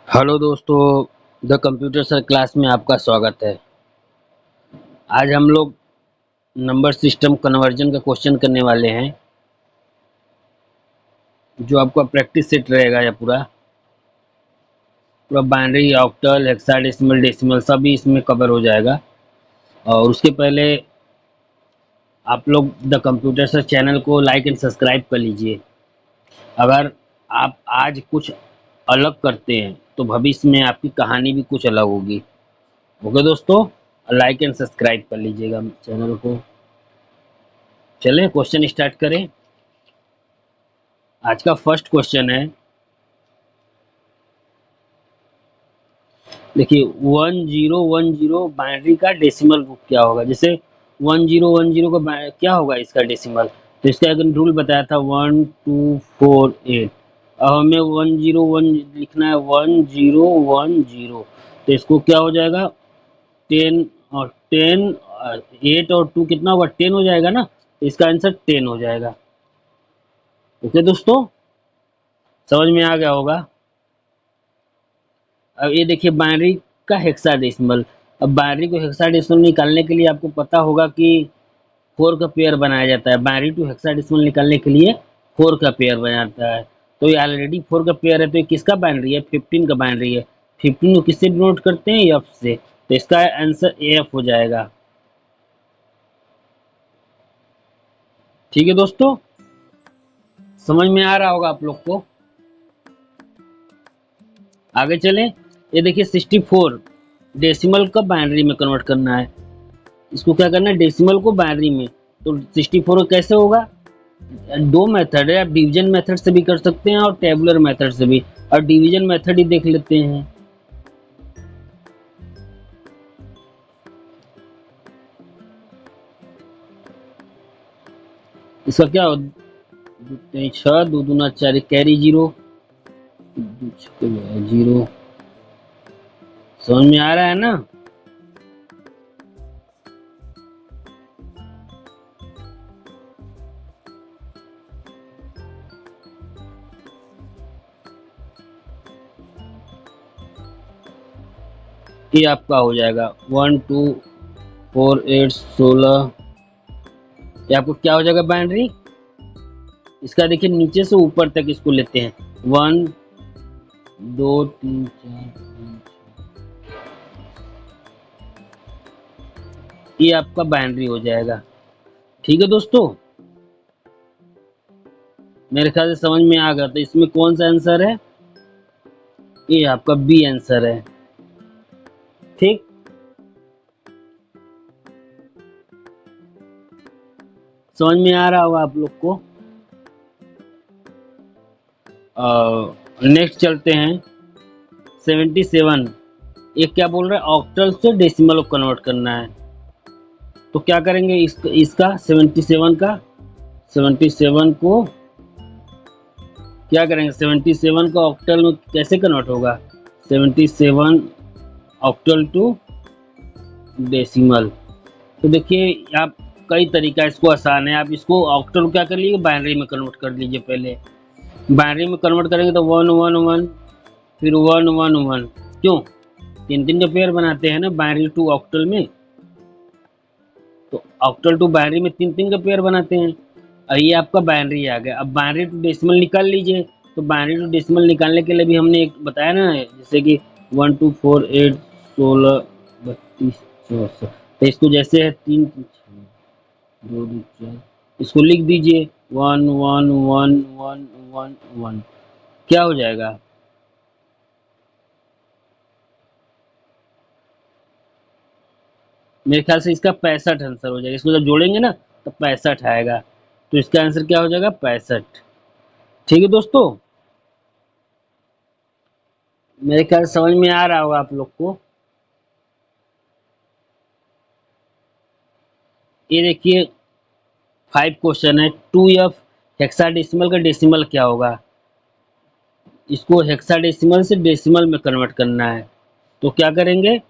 Hello दोस्तों, the computer sir class में आपका स्वागत है। आज हम लोग नंबर सिस्टम कन्वर्जन का क्वेश्चन करने वाले हैं, जो आपका प्रैक्टिस सेट रहेगा। यह पूरा पूरा बाइनरी, ऑक्टल, हेक्साडेसिमल, डेसिमल सभी इसमें कवर हो जाएगा। और उसके पहले आप लोग द कंप्यूटर सर चैनल को लाइक एंड सब्सक्राइब कर लीजिए। अगर आप आज कुछ अलग करते हैं तो भविष्य में आपकी कहानी भी कुछ अलग होगी। ओके दोस्तों, लाइक एंड सब्सक्राइब कर लीजिएगा चैनल को। चलें क्वेश्चन स्टार्ट करें। आज का फर्स्ट क्वेश्चन है, देखिए 1010 बाइनरी का डेसिमल रूट क्या होगा। जैसे 1010 का क्या होगा इसका डेसिमल, तो इसका एक रूल बताया था 1248। अब हमें 101 लिखना है, 1010, तो इसको क्या हो जाएगा 10 और 10, 8 और 2 कितना होगा 10 हो जाएगा ना, तो इसका आंसर 10 हो जाएगा। ओके दोस्तों, समझ में आ गया होगा। अब ये देखिए बाइनरी का हेक्साडेसिमल। अब बाइनरी को हेक्साडेसिमल निकालने के लिए आपको पता होगा कि 4 का पेयर बनाया जाता है। बाइनरी टू हेक्साडेसिमल निकालने के लिए 4 का पेयर बना जाता है। तो ये ऑलरेडी 4 का पेयर है, तो ये किसका बाइनरी है, 15 का बाइनरी है। 15 को किससे डिनोट करते हैं, एफ से, तो इसका आंसर एफ हो जाएगा। ठीक है दोस्तों, समझ में आ रहा होगा आप लोग को। आगे चलें। ये देखिए 64 डेसिमल का बाइनरी में कन्वर्ट करना है। इसको क्या करना है, डेसिमल को बाइनरी में। तो 64 कैसे होगा, दो मेथड है, आप डिवीजन मेथड से भी कर सकते हैं और टेबुलर मेथड से भी। और डिवीजन मेथड ही देख लेते हैं। इसका क्या हो, 6 दो दूना 4, कैरी 0, 0। समझ में आ रहा है ना। ये आपका हो जाएगा 1248 16। ये आपको क्या हो जाएगा बाइनरी। इसका देखिए नीचे से ऊपर तक इसको लेते हैं, 1 2 3 4। ये आपका बाइनरी हो जाएगा। ठीक है दोस्तों, मेरे ख्याल से समझ में आ गया। तो इसमें कौन सा आंसर है, ये आपका बी आंसर है। ठीक, समझ में आ रहा होगा आप लोग को। नेक्स्ट चलते हैं 77। ये क्या बोल रहा है, ऑक्टल से डेसिमल को कन्वर्ट करना है। तो क्या करेंगे, इसका 77 का 77 को क्या करेंगे, 77 का ऑक्टल में कैसे कन्वर्ट होगा, 77 ऑक्टल टू डेसिमल। तो देखिए आप, कई तरीका इसको आसान है। आप इसको ऑक्टल क्या कर लीजिए, बाइनरी में कन्वर्ट कर लीजिए। पहले बाइनरी में कन्वर्ट करेंगे तो 111, फिर 111। क्यों, तीन तीन का पेयर बनाते हैं ना बाइनरी टू ऑक्टल में। तो ऑक्टल टू बाइनरी में तीन तीन का पेयर बनाते हैं। और ये आपका बाइनरी आ गया। अब बाइनरी टू डेसिमल निकाल लीजिए। तो बाइनरी टू डेसिमल निकालने के लिए भी हमने एक बताया ना, जैसे कि 1248 16 32 64। तो इसको जैसे है 3 2 2 4, इसको लिख दीजिए 11111। क्या हो जाएगा, मेरे ख्याल से इसका 65 आंसर हो जाएगा। इसको जब जोड़ेंगे ना तो 65 आएगा। तो इसका आंसर क्या हो जाएगा, 65। ठीक है दोस्तों, मेरे ख्याल से समझ में आ रहा होगा आप लोग को। ये देखिए 5 क्वेश्चन है, 2f हेक्साडेसिमल का डेसिमल क्या होगा। इसको हेक्साडेसिमल से डेसिमल में कन्वर्ट करना है। तो क्या करेंगे,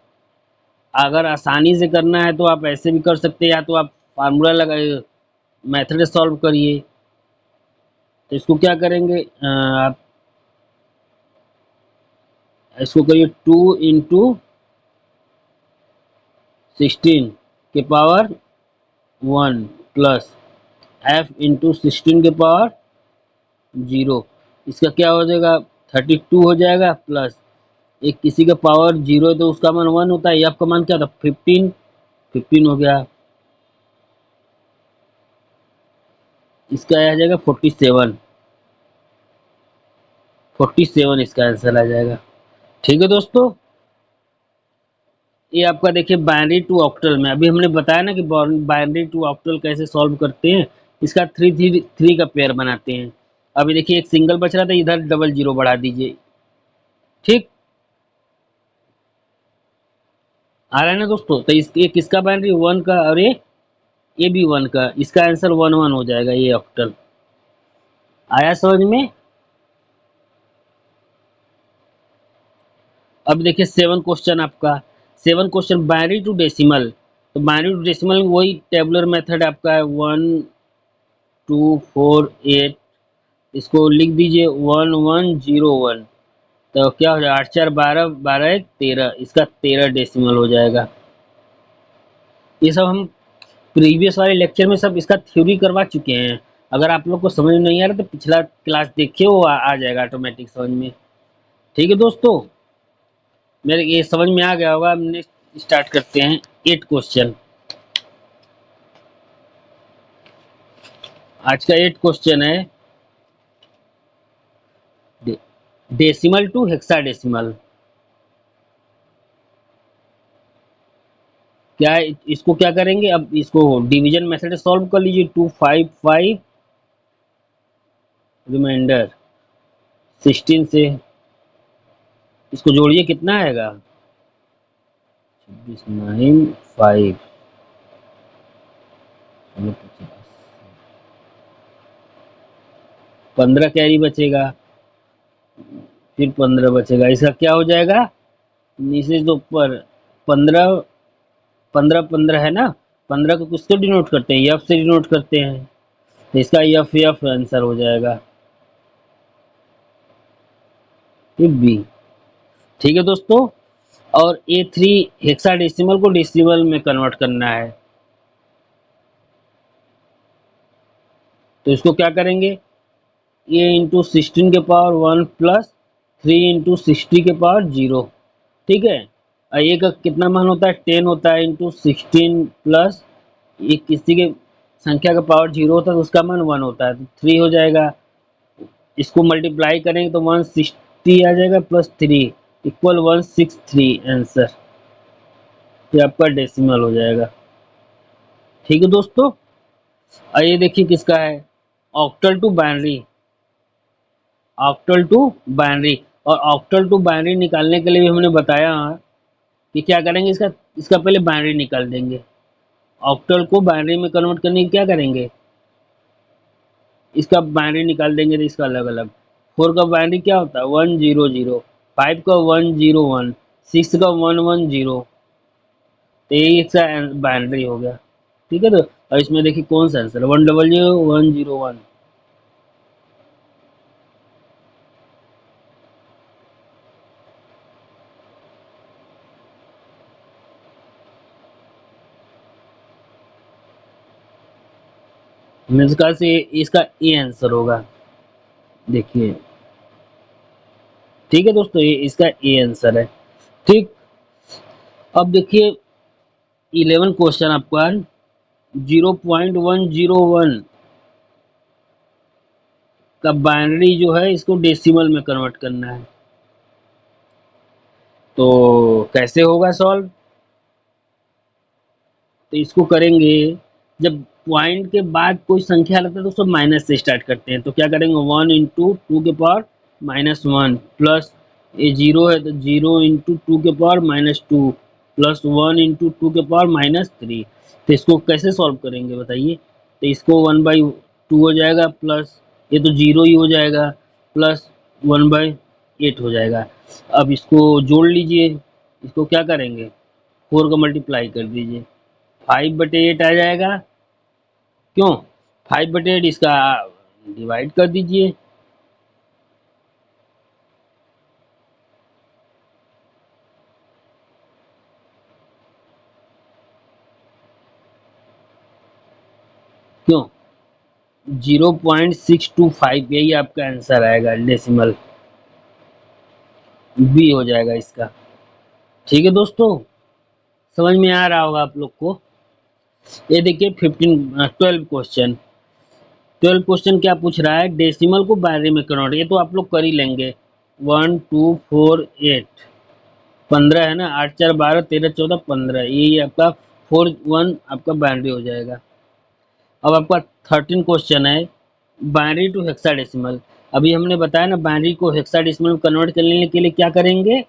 अगर आसानी से करना है तो आप ऐसे भी कर सकते हैं, या तो आप फार्मूला लगाइए, मेथड सॉल्व करिए। तो इसको क्या करेंगे, आप इसको करिए 2 × 16 के पावर 1 प्लस f इंटू 16 के पावर 0। इसका क्या हो जाएगा 32 हो जाएगा, प्लस एक किसी का पावर 0 है तो उसका मान 1 होता है, f का मान क्या था 15, 15 हो गया। इसका आ जाएगा 47, 47 इसका आंसर आ जाएगा। ठीक है दोस्तों, ये आपका देखिए बाइनरी टू ऑक्टल में अभी हमने बताया ना कि बाइनरी टू ऑक्टल कैसे सॉल्व करते हैं। इसका 3 का पेयर बनाते हैं। अभी देखिए एक सिंगल बच रहा था, इधर डबल जीरो बढ़ा दीजिए। ठीक आ रहा है ना दोस्तों, तो ये किसका बाइनरी 1 का, और ये भी 1 का, इसका आंसर 1 1 हो जाएगा ये ऑक्टल। आया समझ में। अब देखिए 7 क्वेश्चन आपका, 7 क्वेश्चन बाइनरी टू डेसिमल। तो बाइनरी टू डेसिमल वही टेबुलर मेथड आपका है 1248, इसको लिख दीजिए 1101। तो क्या हो जाएगा 8 4 12, 12 1 13, इसका 13 डेसिमल हो जाएगा। ये सब हम प्रीवियस वाले लेक्चर में सब इसका थ्योरी करवा चुके हैं। अगर आप लोग को समझ में नहीं आ रहा तो पिछला क्लास देखिए, वो आ जाएगा ऑटोमेटिक समझ में। ठीक है दोस्तों, मेरे ये समझ में आ गया होगा। हमने स्टार्ट करते हैं 8 क्वेश्चन। आज का 8 क्वेश्चन है डेसिमल टू हेक्साडेसिमल। क्या है, इसको क्या करेंगे, अब इसको डिवीजन मेथड सॉल्व कर लीजिए। 255 रिमाइंडर 16 से इसको जोड़िए, कितना आएगा 26 9 5, 15 कैरी बचेगा, फिर 15 बचेगा। इसका क्या हो जाएगा, नीचे तो ऊपर 15, 15 15 है ना। 15 को किससे डिनोट करते हैं, एफ से डिनोट करते हैं, तो इसका एफ एफ आंसर हो जाएगा। फिर बी। ठीक है दोस्तों, और A3 हेक्साडेसिमल को डेसिमल में कन्वर्ट करना है। तो इसको क्या करेंगे, ए इंटू 16 के पावर 1 प्लस 3 × 60 के पावर 0। ठीक है, और ए का कितना मान होता है 10 होता है, इंटू 16 प्लस ये किसी के संख्या का पावर 0 होता है तो उसका मान 1 होता है, तो 3 हो जाएगा। इसको मल्टीप्लाई करेंगे तो 160 आ जाएगा, प्लस 3 इक्वल 163 आंसर। ये आपका डेसिमल हो जाएगा। ठीक है दोस्तों, और ये देखिए किसका है, octal to binary, octal to binary. और ऑक्टल टू बाइनरी निकालने के लिए भी हमने बताया कि क्या करेंगे, इसका इसका पहले बाइनरी निकाल देंगे। ऑक्टल को बाइनरी में कन्वर्ट करने की क्या करेंगे, इसका बाइनरी निकाल देंगे, तो इसका अलग अलग। 4 का बाइनरी क्या होता है 100, 5 का 101, 6 का 110, तो ये इसका बाइनरी हो गया। ठीक है, तो और इसमें देखिए कौन सा आंसर 100101। मेरे ख्याल से इसका ए आंसर होगा। देखिए, ठीक है दोस्तों, ये इसका ए आंसर है। ठीक, अब देखिए 11 क्वेश्चन आपका 0.101 का बाइनरी जो है इसको डेसिमल में कन्वर्ट करना है। तो कैसे होगा सॉल्व, तो इसको करेंगे, जब पॉइंट के बाद कोई संख्या लगता है तो उसको माइनस से स्टार्ट करते हैं। तो क्या करेंगे 1 × 2 के पावर -1 प्लस ये 0 है तो 0 × 2 के पावर -2 प्लस 1 × 2 के पावर -3। तो इसको कैसे सॉल्व करेंगे बताइए, तो इसको 1/2 हो जाएगा, प्लस ये तो 0 ही हो जाएगा, प्लस 1/8 हो जाएगा। अब इसको जोड़ लीजिए, इसको क्या करेंगे 4 का मल्टीप्लाई कर दीजिए, 5/8 आ जाएगा। क्यों 5/8, इसका डिवाइड कर दीजिए। क्यों? 0.625, यही आपका आंसर आएगा, डेसिमल बी हो जाएगा इसका। ठीक है दोस्तों, समझ में आ रहा होगा आप लोग को। ये देखिए 12 क्वेश्चन। 12 क्वेश्चन क्या पूछ रहा है, डेसिमल को बाइनरी में कन्वर्ट, ये तो आप लोग कर ही लेंगे। 1 2 4 8, 15 है ना, 8 4 12 13 14 15, यही आपका 4 1 आपका बाइनरी हो जाएगा। अब आपका 13 क्वेश्चन है, बाइनरी टू हेक्साडेसिमल। अभी हमने बताया ना, बाइनरी को हेक्साडेसिमल में कन्वर्ट करने के लिए क्या करेंगे,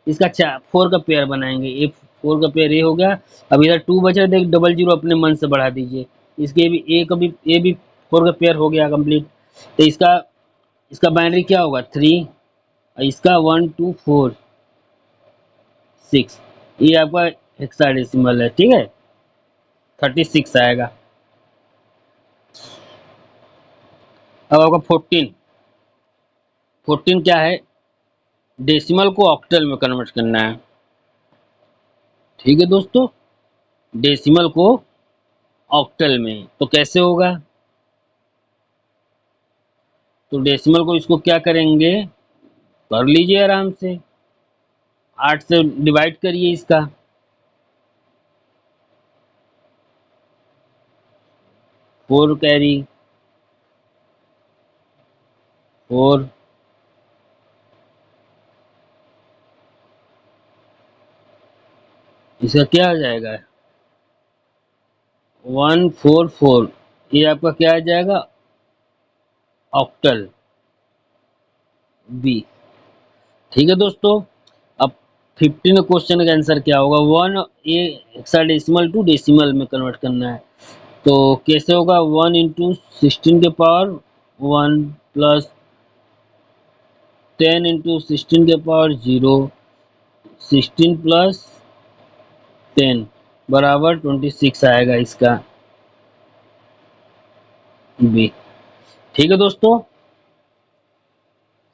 इसका 4 का पेयर बनाएंगे। ए 4 का पेयर ये हो गया। अब इधर 2 बचा, तो एक डबल जीरो अपने मन से बढ़ा दीजिए। इसके भी ए भी 4 का पेयर हो गया कंप्लीट। तो इसका इसका बाइनरी क्या होगा, 3, और इसका 1 2 4 6, ये आपका हेक्साडेसिमल है। ठीक है, 36 आएगा। अब आपका 14 क्या है, डेसिमल को ऑक्टल में कन्वर्ट करना है। ठीक है दोस्तों, डेसिमल को ऑक्टल में तो कैसे होगा, तो डेसिमल को इसको क्या करेंगे, कर लीजिए आराम से, 8 से डिवाइड करिए इसका। 4 कैरी 4, इसका क्या आ जाएगा, 1 4 4, ये आपका क्या आ जाएगा, ऑक्टल बी। ठीक है दोस्तों, अब 15 क्वेश्चन का आंसर क्या होगा, 1 ए हेक्साडेसिमल टू डेसिमल में कन्वर्ट करना है। तो कैसे होगा, 1 इंटू 16 के पावर 1 प्लस 10 इंटू 16 के पावर 0, 16 प्लस 10 बराबर 26 आएगा इसका बी। ठीक है दोस्तों,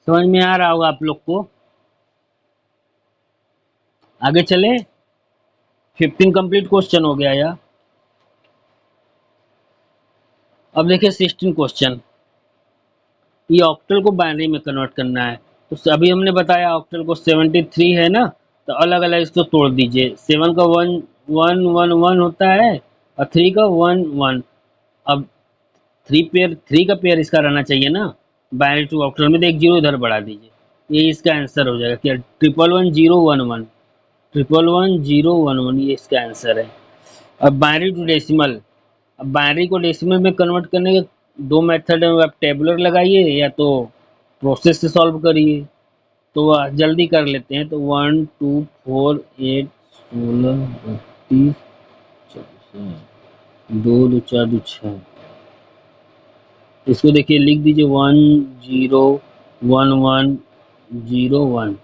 समझ में आ रहा होगा आप लोग को। आगे चले, 15 कंप्लीट क्वेश्चन हो गया या। अब देखिए 16 क्वेश्चन, ये ऑक्टल को बाइनरी में कन्वर्ट करना है। तो अभी हमने बताया ऑक्टल को 73 है ना, तो अलग अलग इसको तोड़ दीजिए। 7 का 1 1 1 1 होता है, और 3 का 1 1। अब 3 का पेयर इसका रहना चाहिए ना, बाइनरी टू ऑक्टल में, तो एक जीरो इधर बढ़ा दीजिए, ये इसका आंसर हो जाएगा क्या, 111 0 1 1, 111 0 1 1, ये इसका आंसर है। अब बाइनरी टू डेसिमल, अब बाइनरी को डेसिमल में कन्वर्ट करने के दो मेथड है, आप टेबुलर लगाइए या तो प्रोसेस से सॉल्व करिए। तो जल्दी कर लेते हैं, तो 1 2 4 8 16 32 दो दो चार दो छः, इसको देखिए लिख दीजिए 1 0 1 1 0 1।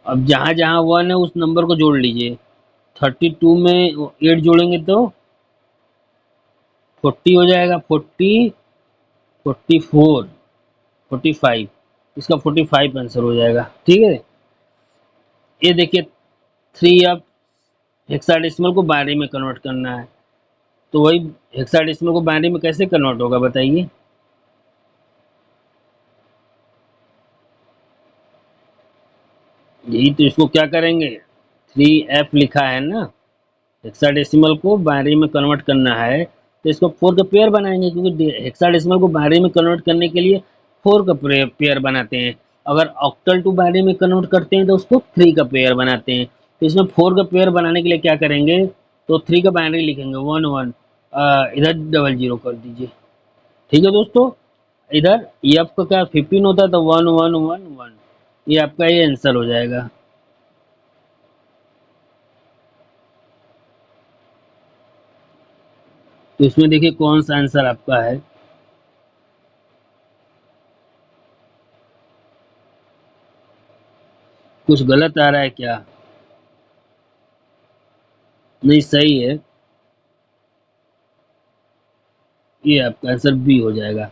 अब जहाँ जहाँ 1 है उस नंबर को जोड़ लीजिए। 32 में 8 जोड़ेंगे तो 40 हो जाएगा, 40 44 45, इसका 45 आंसर हो जाएगा। ठीक है, ये देखिए 3, अब हेक्साडेसिमल को बाइनरी में कन्वर्ट करना है, तो वही हेक्साडेसिमल को बाइनरी में कैसे कन्वर्ट होगा बताइए। यही तो, इसको क्या करेंगे, 3F लिखा है ना, हेक्साडेसिमल को बाइनरी में कन्वर्ट करना है, तो इसको 4 का पेयर बनाएंगे, क्योंकि हेक्साडेसिमल को बाइनरी में कन्वर्ट करने के लिए 4 का पेयर बनाते हैं। अगर ऑक्टल टू बाइनरी में कन्वर्ट करते हैं तो उसको 3 का पेयर बनाते हैं। तो इसमें 4 का पेयर बनाने के लिए क्या करेंगे, तो 3 का बाइनरी लिखेंगे 1 1, इधर डबल जीरो कर दीजिए। ठीक है दोस्तों, इधर एफ का क्या 15 होता है, तो 1 1 1 1, ये आपका ये आंसर हो जाएगा। तो इसमें देखिए कौन सा आंसर आपका है। कुछ गलत आ रहा है क्या, नहीं सही है, ये आपका आंसर बी हो जाएगा,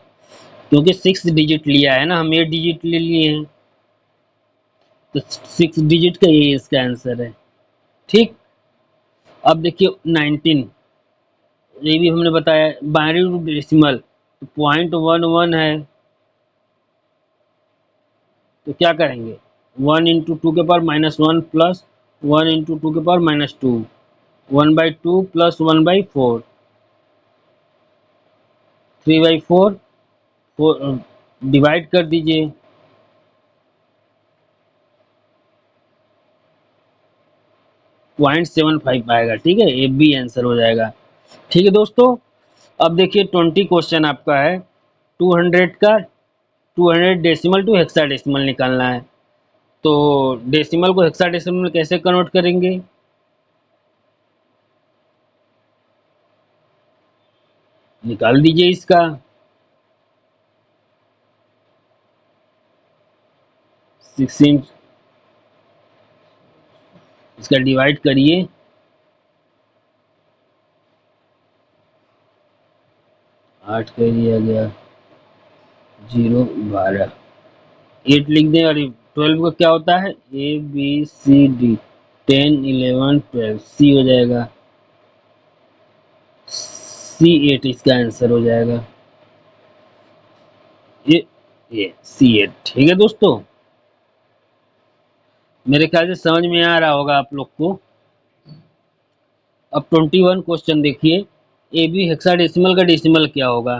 क्योंकि 6 डिजिट लिया है ना, हम 8 डिजिट ले लिए हैं, तो 6 डिजिट का ये इसका आंसर है। ठीक, अब देखिए 19, ये भी हमने बताया बाइनरी टू डेसिमल, तो 0.11 है, तो क्या करेंगे 1 इंटू टू के पावर -1 प्लस 1 इंटू टू के पावर -2, 1/2 प्लस 1/4, 3/4, डिवाइड कर दीजिए, 0.75 आएगा। ठीक है, ये बी आंसर हो जाएगा। ठीक है दोस्तों, अब देखिए 20 क्वेश्चन आपका है, 200 का 200 डेसिमल टू हेक्साडेसिमल निकालना है। तो डेसिमल को हेक्साडेसिमल में कैसे कन्वर्ट करेंगे, निकाल दीजिए इसका। 16, इसका डिवाइड करिए, 8 कर दिया गया, 0 12, 8 लिख दें, और 12 का क्या होता है ABCD, 10 11 12, सी हो जाएगा, C8 इसका आंसर हो जाएगा। ये C8। ठीक है दोस्तों, मेरे ख्याल से समझ में आ रहा होगा आप लोग को। अब 21 क्वेश्चन देखिए, ए बी हेक्साडेसिमल का डेसिमल क्या होगा,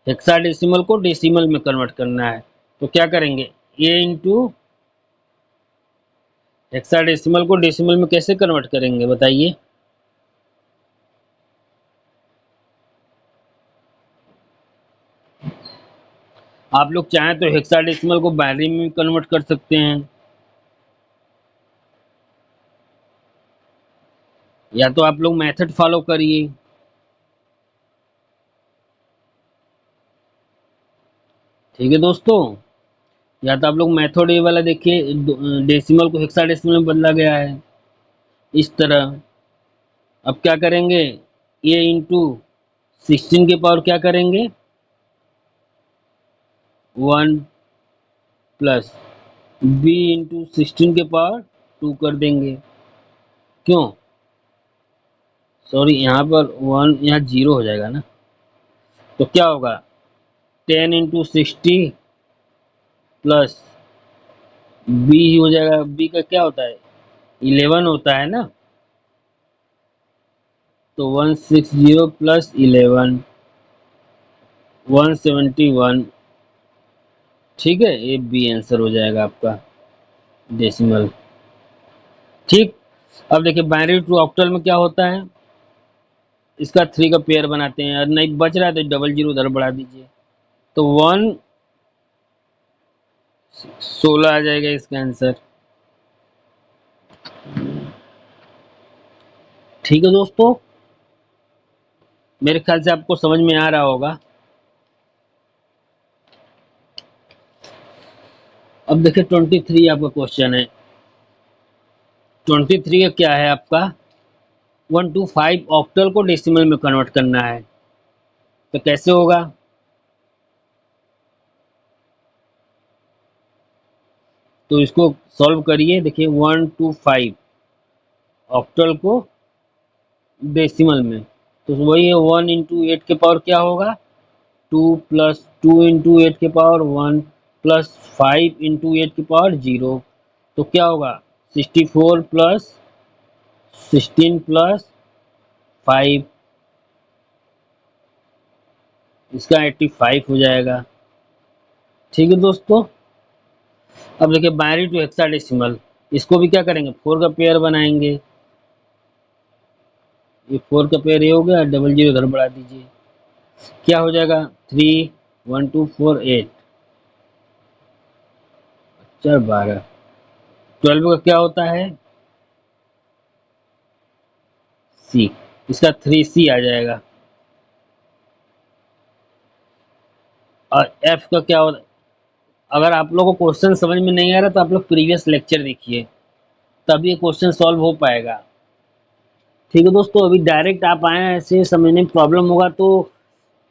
हेक्साडेसिमल को डेसिमल में कन्वर्ट करना है, तो क्या करेंगे ए इंटू हेक्साडेसिमल को डेसिमल में कैसे कन्वर्ट करेंगे बताइए। आप लोग चाहें तो हेक्साडेसिमल को बाइनरी में भी कन्वर्ट कर सकते हैं, या तो आप लोग मेथड फॉलो करिए। ठीक है दोस्तों, या तो आप लोग मेथड ये वाला देखिए, डेसिमल को हेक्साडेसिमल में बदला गया है इस तरह। अब क्या करेंगे ए इंटू 16 के पावर क्या करेंगे 1 प्लस बी इंटू 16 के पावर 2 कर देंगे। क्यों, सॉरी यहाँ पर 1, यहाँ 0 हो जाएगा ना, तो क्या होगा 10 इंटू 60 प्लस बी ही हो जाएगा, बी का क्या होता है 11 होता है ना, तो 160 प्लस 11 171। ठीक है, ये बी आंसर हो जाएगा आपका डेसिमल। ठीक, अब देखिए बाइनरी टू ऑक्टल में क्या होता है, इसका 3 का पेयर बनाते हैं, और नहीं बच रहा है तो डबल जीरो उधर बढ़ा दीजिए, तो 16 आ जाएगा इसका आंसर। ठीक है दोस्तों, मेरे ख्याल से आपको समझ में आ रहा होगा। अब देखिए 23 आपका क्वेश्चन है, 23 का क्या है आपका 125 ऑक्टल को डेसिमल में कन्वर्ट करना है, तो कैसे होगा, तो इसको सॉल्व करिए। देखिए 125 ऑक्टल को डेसिमल में, तो वही है 1 इंटू 8 के पावर क्या होगा 2 प्लस 2 इंटू 8 के पावर 1 प्लस 5 इंटू 8 के पावर 0, तो क्या होगा 64 प्लस 16 प्लस 5, इसका 85 हो जाएगा। ठीक है दोस्तों, अब देखिए बाइनरी टू हेक्साडेसिमल, इसको भी क्या करेंगे 4 का पेयर बनाएंगे, ये 4 का पेयर ये हो गया, डबल जीरो इधर बढ़ा दीजिए, क्या हो जाएगा 3 1 2 4 8 4 12, 12 का क्या होता है सी, इसका 3C आ जाएगा। और एफ का क्या होता है, अगर आप लोगों को क्वेश्चन समझ में नहीं आ रहा तो आप लोग प्रीवियस लेक्चर देखिए, तब ये क्वेश्चन सॉल्व हो पाएगा। ठीक है दोस्तों, अभी डायरेक्ट आप आए हैं, ऐसे समझने में प्रॉब्लम होगा तो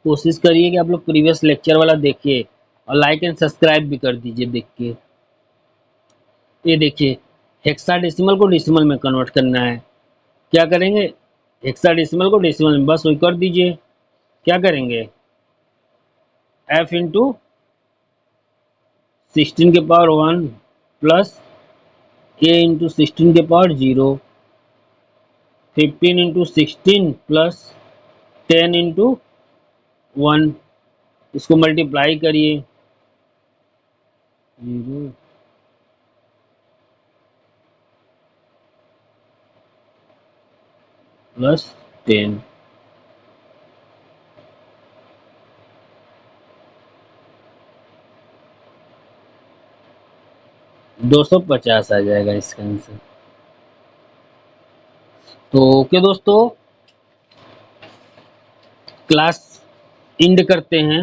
कोशिश करिए कि आप लोग प्रीवियस लेक्चर वाला देखिए, और लाइक एंड सब्सक्राइब भी कर दीजिए देख के। ये देखिए हेक्साडेसिमल को डेसिमल में कन्वर्ट करना है, क्या करेंगे, हेक्साडेसिमल को डेसिमल में बस वही कर दीजिए। क्या करेंगे, f इंटू 16 के पावर 1 प्लस a इंटू 16 के पावर 0, 15 इंटू 16 प्लस 10 इंटू 1, इसको मल्टीप्लाई करिए, 0 प्लस 10, 250 आ जाएगा इसका आंसर। तो ओके दोस्तों, क्लास एंड करते हैं,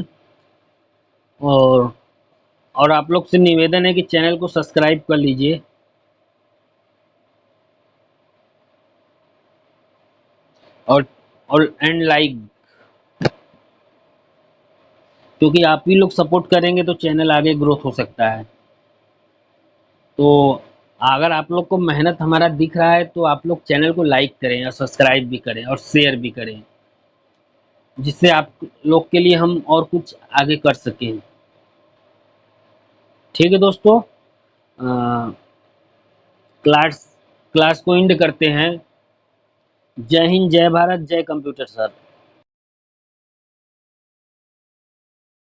और आप लोग से निवेदन है कि चैनल को सब्सक्राइब कर लीजिए, और एंड लाइक, क्योंकि आप ही लोग सपोर्ट करेंगे तो चैनल आगे ग्रोथ हो सकता है। तो अगर आप लोग को मेहनत हमारा दिख रहा है तो आप लोग चैनल को लाइक करें और सब्सक्राइब भी करें और शेयर भी करें, जिससे आप लोग के लिए हम और कुछ आगे कर सकें। ठीक है दोस्तों, क्लास क्लास को एंड करते हैं। जय हिंद, जय भारत, जय कंप्यूटर सर।